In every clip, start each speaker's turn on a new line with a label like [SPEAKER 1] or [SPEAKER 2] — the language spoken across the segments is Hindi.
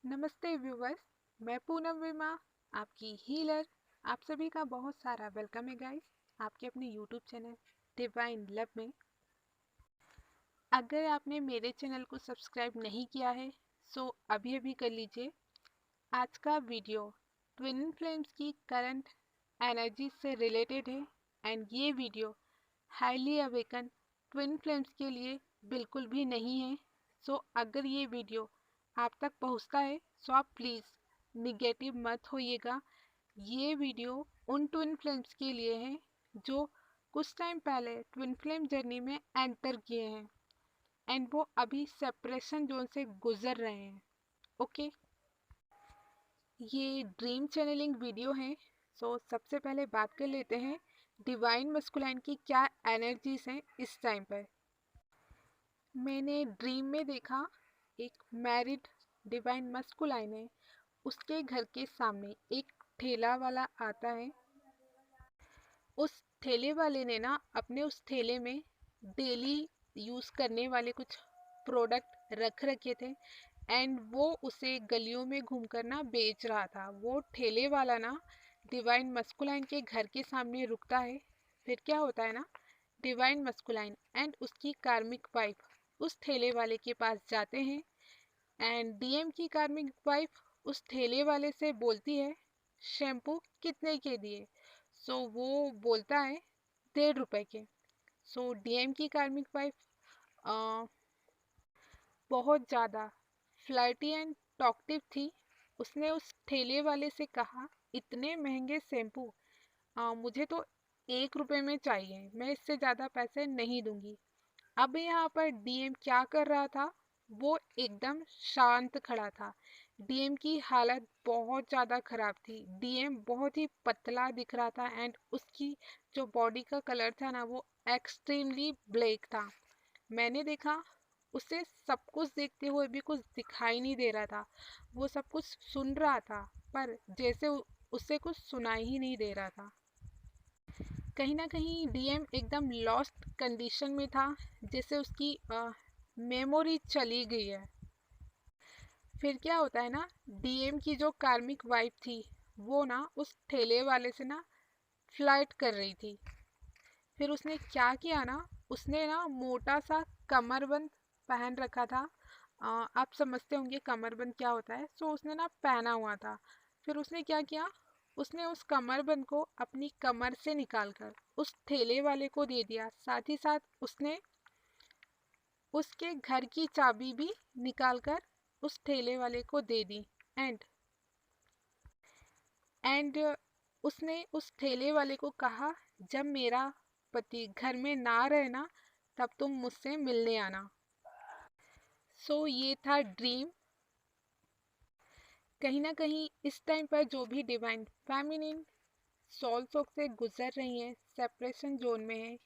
[SPEAKER 1] नमस्ते व्यूवर्स। मैं पूनम वर्मा, आपकी हीलर। आप सभी का बहुत सारा वेलकम है गाइस, आपके अपने यूट्यूब चैनल डिवाइन लव में। अगर आपने मेरे चैनल को सब्सक्राइब नहीं किया है सो अभी अभी कर लीजिए। आज का वीडियो ट्विन फ्लेम्स की करंट एनर्जी से रिलेटेड है एंड ये video highly awaken twin flames के लिए बिल्कुल भी नहीं है। सो अगर ये वीडियो आप तक पहुंचता है सो आप प्लीज़ निगेटिव मत होइएगा। ये वीडियो उन ट्विन फ्लेम्स के लिए है जो कुछ टाइम पहले ट्विन फ्लेम जर्नी में एंटर किए हैं एंड वो अभी सेपरेशन जोन से गुजर रहे हैं। ओके, ये ड्रीम चैनलिंग वीडियो है। सो सबसे पहले बात कर लेते हैं डिवाइन मस्कुलाइन की क्या एनर्जीज हैं इस टाइम पर। मैंने ड्रीम में देखा एक मैरिड डिवाइन मस्कुलाइन है, उसके घर के सामने एक ठेला वाला आता है। उस ठेले वाले ने ना अपने उस ठेले में डेली यूज़ करने वाले कुछ प्रोडक्ट रख रखे थे एंड वो उसे गलियों में घूमकर ना बेच रहा था। वो ठेले वाला ना डिवाइन मस्कुलाइन के घर के सामने रुकता है। फिर क्या होता है ना, डिवाइन मस्कुलाइन एंड उसकी कार्मिक वाइफ उस ठेले वाले के पास जाते हैं एंड डीएम की कार्मिक वाइफ उस ठेले वाले से बोलती है शैम्पू कितने के दिए। सो वो बोलता है 1.5 रुपए के। सो डीएम की कार्मिक वाइफ बहुत ज़्यादा फ्लर्टी एंड टॉकटिव थी। उसने उस ठेले वाले से कहा इतने महंगे शैम्पू मुझे तो 1 रुपए में चाहिए, मैं इससे ज़्यादा पैसे नहीं दूंगी। अब यहाँ पर डीएम क्या कर रहा था, वो एकदम शांत खड़ा था। डीएम की हालत बहुत ज़्यादा खराब थी। डीएम बहुत ही पतला दिख रहा था एंड उसकी जो बॉडी का कलर था ना वो एक्सट्रीमली ब्लैक था। मैंने देखा उसे सब कुछ देखते हुए भी कुछ दिखाई नहीं दे रहा था। वो सब कुछ सुन रहा था पर जैसे उससे कुछ सुनाई ही नहीं दे रहा था। कहीं ना कहीं डीएम एकदम लॉस्ट कंडीशन में था, जैसे उसकी मेमोरी चली गई है। फिर क्या होता है ना, डीएम की जो कार्मिक वाइफ थी वो ना उस ठेले वाले से ना फ्लर्ट कर रही थी। फिर उसने क्या किया ना, उसने ना मोटा सा कमरबंद पहन रखा था। आप समझते होंगे कमरबंद क्या होता है। सो उसने ना पहना हुआ था। फिर उसने क्या किया, उसने उस कमरबंद को अपनी कमर से निकालकर उस ठेले वाले को दे दिया। साथ ही साथ उसने उसके घर की चाबी भी निकालकर उस ठेले वाले को दे दी। एंड एंड उसने उस ठेले वाले को कहा जब मेरा पति घर में ना रहे ना तब तुम मुझसे मिलने आना। सो ये था ड्रीम। कहीं ना कहीं इस टाइम पर जो भी डिवाइन फेमिनिन सोल सोक से गुजर रही हैं, सेपरेशन जोन में है,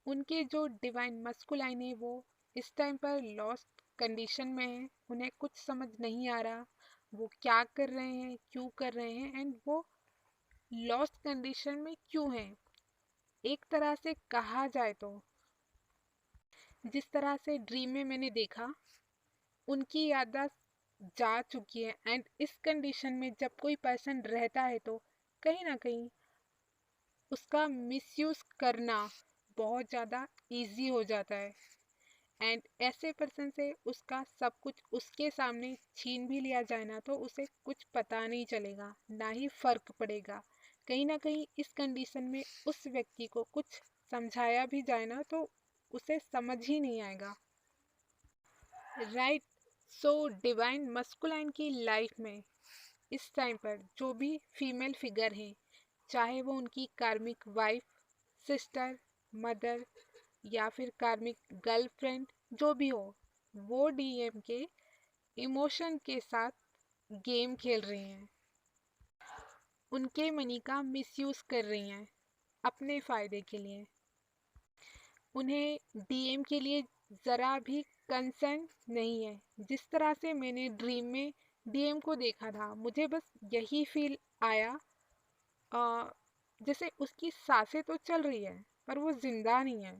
[SPEAKER 1] उनके जो डिवाइन मस्कुलाइन है वो इस टाइम पर लॉस्ट कंडीशन में है। उन्हें कुछ समझ नहीं आ रहा वो क्या कर रहे हैं, क्यों कर रहे हैं एंड वो लॉस्ट कंडीशन में क्यों हैं। एक तरह से कहा जाए तो जिस तरह से ड्रीम में मैंने देखा, उनकी याददाश्त जा चुकी है एंड इस कंडीशन में जब कोई पर्सन रहता है तो कहीं ना कहीं उसका मिसयूज करना बहुत ज़्यादा इजी हो जाता है एंड ऐसे पर्सन से उसका सब कुछ उसके सामने छीन भी लिया जाए ना तो उसे कुछ पता नहीं चलेगा, ना ही फर्क पड़ेगा। कहीं ना कहीं इस कंडीशन में उस व्यक्ति को कुछ समझाया भी जाए ना तो उसे समझ ही नहीं आएगा। राइट। सो डिवाइन मस्कुलाइन की लाइफ में इस टाइम पर जो भी फीमेल फिगर है, चाहे वो उनकी कार्मिक वाइफ, सिस्टर, मदर या फिर कार्मिक गर्लफ्रेंड जो भी हो, वो डीएम के इमोशन के साथ गेम खेल रही हैं, उनके मनी का मिसयूज कर रही हैं अपने फ़ायदे के लिए। उन्हें डीएम के लिए ज़रा भी कंसर्न नहीं है। जिस तरह से मैंने ड्रीम में डीएम को देखा था मुझे बस यही फील आया, अ, जैसे उसकी सांसें तो चल रही है पर वो जिंदा नहीं है।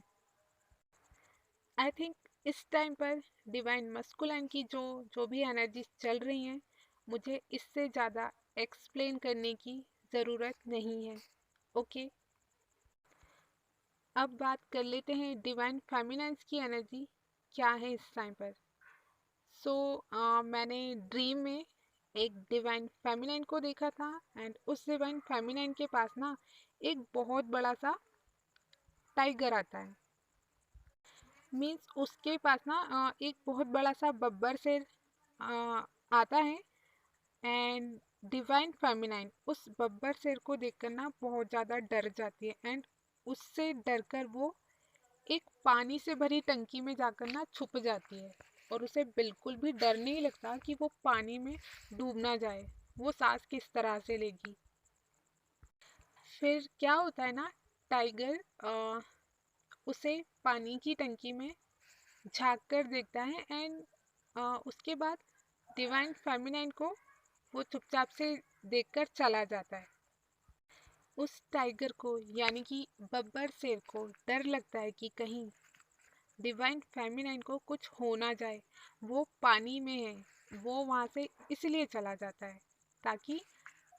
[SPEAKER 1] आई थिंक इस टाइम पर डिवाइन मस्कुलाइन की जो जो भी एनर्जी चल रही हैं मुझे इससे ज़्यादा एक्सप्लेन करने की ज़रूरत नहीं है। ओके, अब बात कर लेते हैं डिवाइन फेमिनाइन्स की एनर्जी क्या है इस टाइम पर। सो मैंने ड्रीम में एक डिवाइन फेमिनाइन को देखा था एंड उस डिवाइन फेमिनाइन के पास ना एक बहुत बड़ा सा टाइगर आता है। मीन्स उसके पास ना एक बहुत बड़ा सा बब्बर शेर आता है एंड डिवाइन फेमिनाइन उस बब्बर शेर को देखकर ना बहुत ज़्यादा डर जाती है एंड उससे डरकर वो एक पानी से भरी टंकी में जाकर ना छुप जाती है और उसे बिल्कुल भी डर नहीं लगता कि वो पानी में डूब ना जाए। वो सांस किस तरह से लेगी। फिर क्या होता है ना, टाइगर उसे पानी की टंकी में झांक कर देखता है एंड उसके बाद डिवाइन फेमिनाइन को वो चुपचाप से देखकर चला जाता है। उस टाइगर को यानी कि बब्बर शेर को डर लगता है कि कहीं डिवाइन फेमिनाइन को कुछ हो ना जाए। वो पानी में है, वो वहाँ से इसलिए चला जाता है ताकि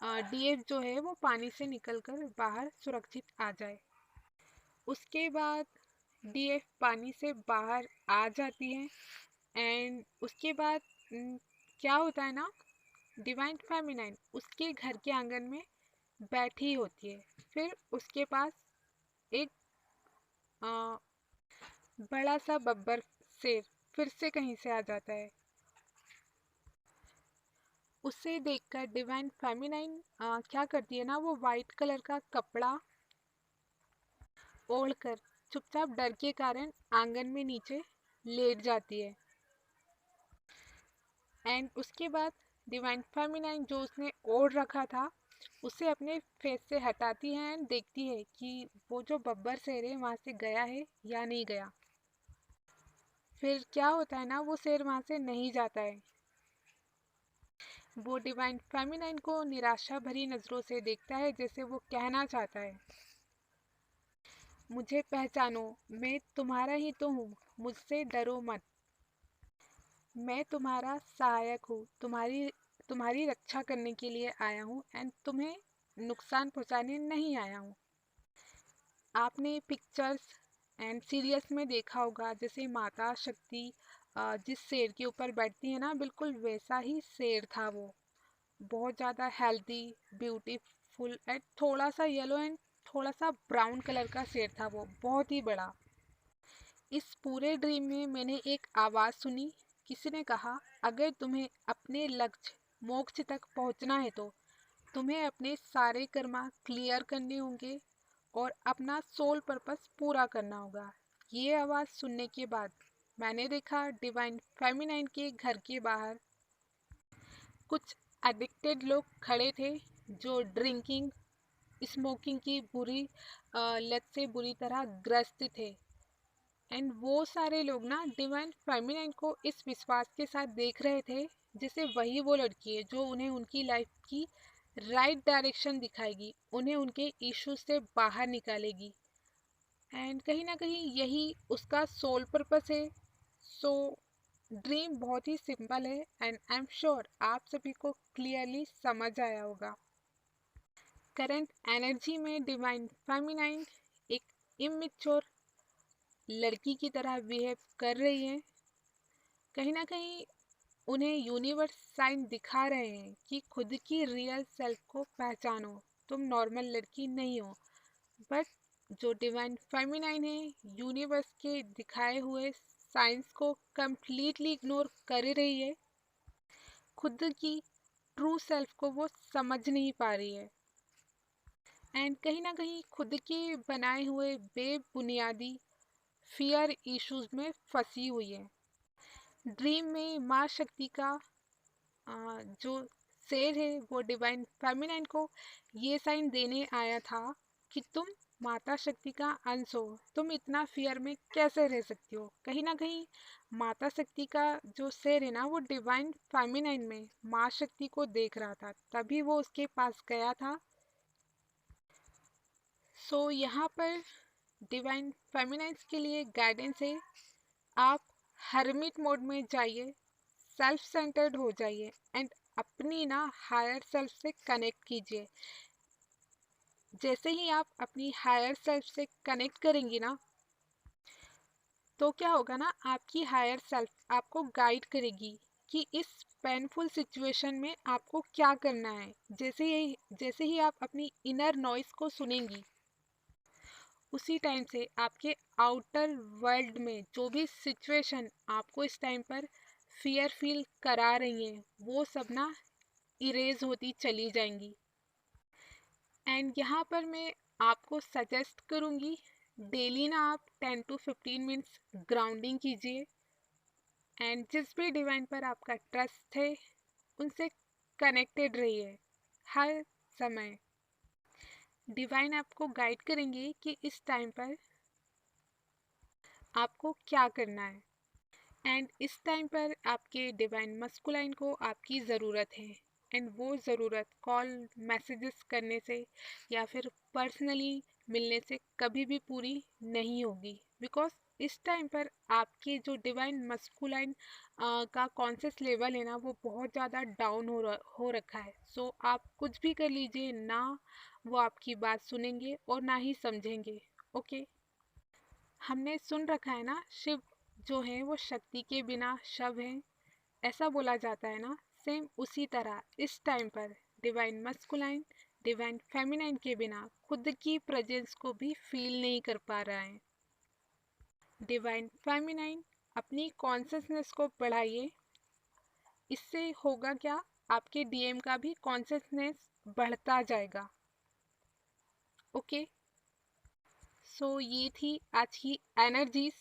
[SPEAKER 1] डीएफ जो है वो पानी से निकलकर बाहर सुरक्षित आ जाए। उसके बाद डीएफ पानी से बाहर आ जाती है एंड उसके बाद न, क्या होता है ना, डिवाइन फेमिनाइन उसके घर के आंगन में बैठी होती है। फिर उसके पास एक आ, बड़ा सा बब्बर शेर फिर से कहीं से आ जाता है। उसे देखकर डिवाइन फेमिनाइन क्या करती है ना, वो वाइट कलर का कपड़ा ओढ़कर चुपचाप डर के कारण आंगन में नीचे लेट जाती है। एंड उसके बाद डिवाइन फेमिनाइन जो उसने ओढ़ रखा था उसे अपने फेस से हटाती है एंड देखती है कि वो जो बब्बर शेर है वहाँ से गया है या नहीं गया। फिर क्या होता है ना, वो शेर वहाँ से नहीं जाता है। वो डिवाइन फेमिनाइन को निराशा भरी नज़रों से देखता है जैसे वो कहना चाहता है, मुझे पहचानो, मैं तुम्हारा ही तो हूँ, मुझसे डरो मत। मैं तुम्हारा सहायक हूँ, तुम्हारी रक्षा करने के लिए आया हूँ एंड तुम्हें नुकसान पहुँचाने नहीं आया हूँ। आपने पिक्चर्स एंड सीरियल्स में देखा होगा जैसे माता शक्ति जिस शेर के ऊपर बैठती है ना, बिल्कुल वैसा ही शेर था वो। बहुत ज़्यादा हेल्दी, ब्यूटीफुल एंड थोड़ा सा येलो एंड थोड़ा सा ब्राउन कलर का शेर था वो, बहुत ही बड़ा। इस पूरे ड्रीम में मैंने एक आवाज़ सुनी। किसी ने कहा, अगर तुम्हें अपने लक्ष्य मोक्ष तक पहुंचना है तो तुम्हें अपने सारे कर्मा क्लियर करने होंगे और अपना सोल पर्पस पूरा करना होगा। ये आवाज़ सुनने के बाद मैंने देखा डिवाइन फेमिनाइन के घर के बाहर कुछ एडिक्टेड लोग खड़े थे जो ड्रिंकिंग स्मोकिंग की बुरी लत से बुरी तरह ग्रस्त थे। एंड वो सारे लोग ना डिवाइन फेमिनाइन को इस विश्वास के साथ देख रहे थे जैसे वही वो लड़की है जो उन्हें उनकी लाइफ की राइट डायरेक्शन दिखाएगी, उन्हें उनके इश्यूज से बाहर निकालेगी एंड कहीं ना कहीं यही उसका सोल पर्पस है। सो ड्रीम बहुत ही सिंपल है एंड आई एम श्योर आप सभी को क्लियरली समझ आया होगा। करंट एनर्जी में डिवाइन फेमिनाइन एक इमेच्योर लड़की की तरह बिहेव कर रही है। कहीं ना कहीं उन्हें यूनिवर्स साइन दिखा रहे हैं कि खुद की रियल सेल्फ को पहचानो, तुम नॉर्मल लड़की नहीं हो। बट जो डिवाइन फेमिनाइन है यूनिवर्स के दिखाए हुए साइंस को कंप्लीटली इग्नोर कर रही है। खुद की ट्रू सेल्फ को वो समझ नहीं पा रही है एंड कहीं ना कहीं खुद के बनाए हुए बेबुनियादी फियर इश्यूज में फंसी हुई है। ड्रीम में माँ शक्ति का जो शेर है वो डिवाइन फेमिनाइन को ये साइन देने आया था कि तुम माता शक्ति का अंश हो, तुम इतना फियर में कैसे रह सकती हो। कहीं ना कहीं माता शक्ति का जो शेर है ना वो डिवाइन फेमिनाइन में माँ शक्ति को देख रहा था, तभी वो उसके पास गया था। सो यहाँ पर डिवाइन फेमिनाइन्स के लिए गाइडेंस है, आप हर्मिट मोड में जाइए, सेल्फ सेंटर्ड हो जाइए एंड अपनी ना हायर सेल्फ से कनेक्ट कीजिए। जैसे ही आप अपनी हायर सेल्फ से कनेक्ट करेंगी ना, तो क्या होगा ना, आपकी हायर सेल्फ आपको गाइड करेगी कि इस पेनफुल सिचुएशन में आपको क्या करना है। जैसे ही आप अपनी इनर नॉइस को सुनेंगी, उसी टाइम से आपके आउटर वर्ल्ड में जो भी सिचुएशन आपको इस टाइम पर फियर फील करा रही हैं, वो सब ना इरेज होती चली जाएंगी। एंड यहाँ पर मैं आपको सजेस्ट करूँगी, डेली ना आप 10 to 15 मिनट्स ग्राउंडिंग कीजिए। एंड जिस भी डिवाइन पर आपका ट्रस्ट है, उनसे कनेक्टेड रहिए हर समय। डिवाइन आपको गाइड करेंगे कि इस टाइम पर आपको क्या करना है। एंड इस टाइम पर आपके डिवाइन मस्कुलाइन को आपकी ज़रूरत है। एंड वो ज़रूरत कॉल मैसेजेस करने से या फिर पर्सनली मिलने से कभी भी पूरी नहीं होगी। बिकॉज इस टाइम पर आपके जो डिवाइन मस्कुलाइन का कॉन्शियस लेवल है ना, वो बहुत ज़्यादा डाउन हो रखा है। सो आप कुछ भी कर लीजिए ना, वो आपकी बात सुनेंगे और ना ही समझेंगे। ओके। हमने सुन रखा है ना, शिव जो है वो शक्ति के बिना शव है, ऐसा बोला जाता है ना। सेम उसी तरह इस टाइम पर डिवाइन मस्कुलाइन डिवाइन फेमिनाइन के बिना खुद की प्रेजेंस को भी फील नहीं कर पा रहा है। डिवाइन फेमिनाइन अपनी कॉन्शियसनेस को बढ़ाइए। इससे होगा क्या, आपके डीएम का भी कॉन्शियसनेस बढ़ता जाएगा। ओके। सो ये थी आज की एनर्जीज।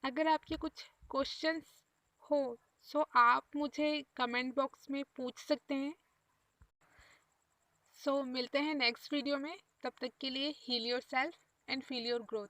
[SPEAKER 1] अगर आपके कुछ क्वेश्चंस हो, सो आप मुझे कमेंट बॉक्स में पूछ सकते हैं। सो मिलते हैं नेक्स्ट वीडियो में। तब तक के लिए heal yourself and feel your growth.